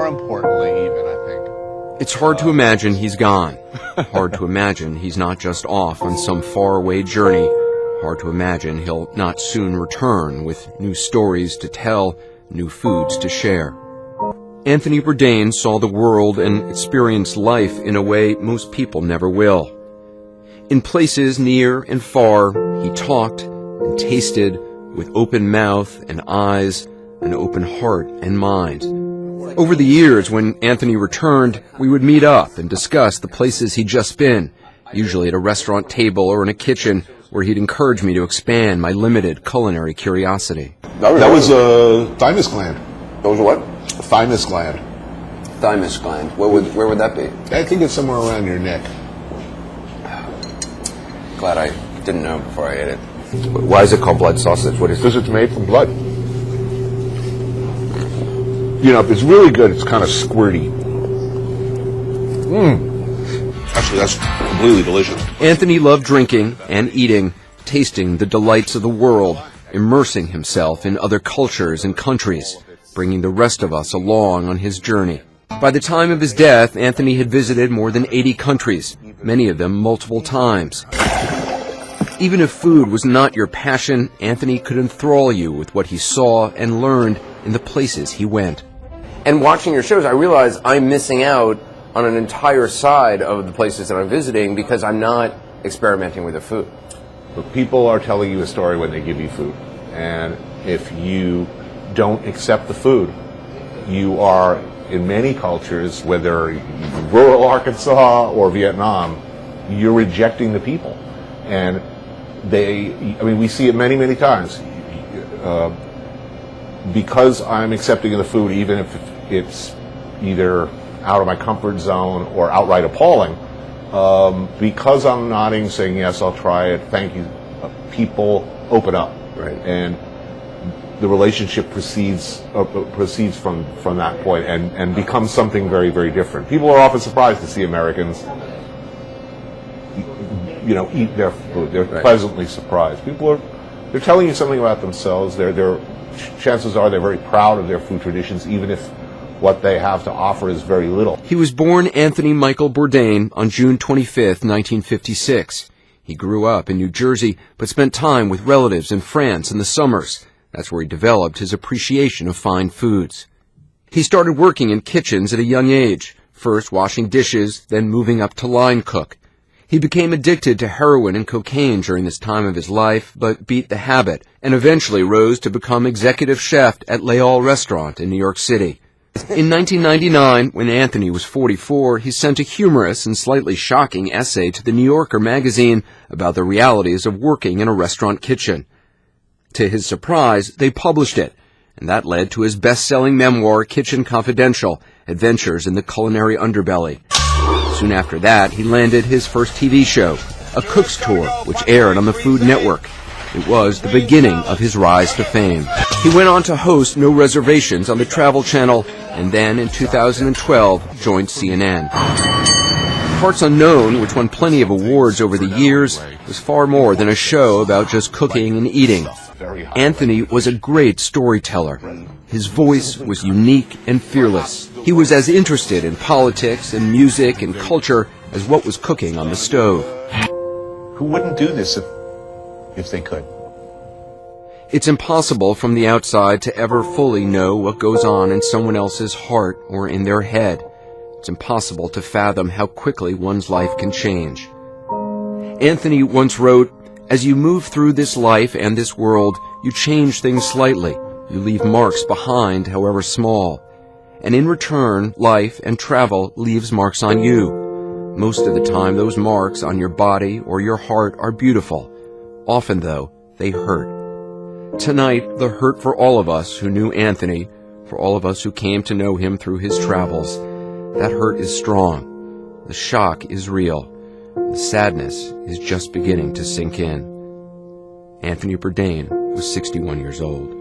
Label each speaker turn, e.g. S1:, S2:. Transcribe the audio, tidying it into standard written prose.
S1: more importantly even, I think.
S2: It's hard to imagine he's gone. Hard to imagine he's not just off on some faraway journey. Hard to imagine he'll not soon return with new stories to tell, new foods to share. Anthony Bourdain saw the world and experienced life in a way most people never will. In places near and far, he talked and tasted with open mouth and eyes, an open heart and mind. Over the years, when Anthony returned, we would meet up and discuss the places he'd just been, usually at a restaurant table or in a kitchen, where he'd encourage me to expand my limited culinary curiosity.
S1: That was a thymus gland.
S3: That was a what?
S1: A thymus gland.
S3: Thymus gland. Where would that be?
S1: I think it's somewhere around your neck.
S3: Glad I didn't know before I ate it. Why is it called blood sausage? What is it?
S1: Because it's made from blood. You know, if it's really good, it's kind of squirty. Actually, that's completely delicious.
S2: Anthony loved drinking and eating, tasting the delights of the world, immersing himself in other cultures and countries, bringing the rest of us along on his journey. By the time of his death, Anthony had visited more than 80 countries, many of them multiple times. Even if food was not your passion, Anthony could enthrall you with what he saw and learned in the places he went.
S3: And watching your shows, I realize I'm missing out on an entire side of the places that I'm visiting because I'm not experimenting with the food.
S1: But people are telling you a story when they give you food. And if you don't accept the food, you are, in many cultures, whether rural Arkansas or Vietnam, you're rejecting the people. And we see it many, many times. Because I'm accepting of the food, even if it's either out of my comfort zone or outright appalling, because I'm nodding, saying, yes, I'll try it, thank you, people open up.
S3: Right.
S1: And the relationship proceeds from that point and becomes something very, very different. People are often surprised to see Americans eat their food. They're pleasantly surprised. They're telling you something about themselves. Chances are they're very proud of their food traditions, even if what they have to offer is very little.
S2: He was born Anthony Michael Bourdain on June 25, 1956. He grew up in New Jersey, but spent time with relatives in France in the summers. That's where he developed his appreciation of fine foods. He started working in kitchens at a young age, first washing dishes, then moving up to line cook. He became addicted to heroin and cocaine during this time of his life, but beat the habit, and eventually rose to become executive chef at Leal Restaurant in New York City. In 1999, when Anthony was 44, he sent a humorous and slightly shocking essay to the New Yorker magazine about the realities of working in a restaurant kitchen. To his surprise, they published it, and that led to his best-selling memoir, Kitchen Confidential, Adventures in the Culinary Underbelly. Soon after that, he landed his first TV show, A Cook's Tour, which aired on the Food Network. It was the beginning of his rise to fame. He went on to host No Reservations on the Travel Channel, and then in 2012 joined CNN. Parts Unknown, which won plenty of awards over the years, was far more than a show about just cooking and eating. Anthony was a great storyteller. His voice was unique and fearless. He was as interested in politics and music and culture as what was cooking on the stove.
S4: Who wouldn't do this if they could?
S2: It's impossible from the outside to ever fully know what goes on in someone else's heart or in their head. It's impossible to fathom how quickly one's life can change. Anthony once wrote, "As you move through this life and this world, you change things slightly. You leave marks behind, however small. And in return, life and travel leaves marks on you. Most of the time, those marks on your body or your heart are beautiful. Often, though, they hurt. Tonight, the hurt for all of us who knew Anthony, for all of us who came to know him through his travels, that hurt is strong. The shock is real. The sadness is just beginning to sink in." Anthony Bourdain was 61 years old.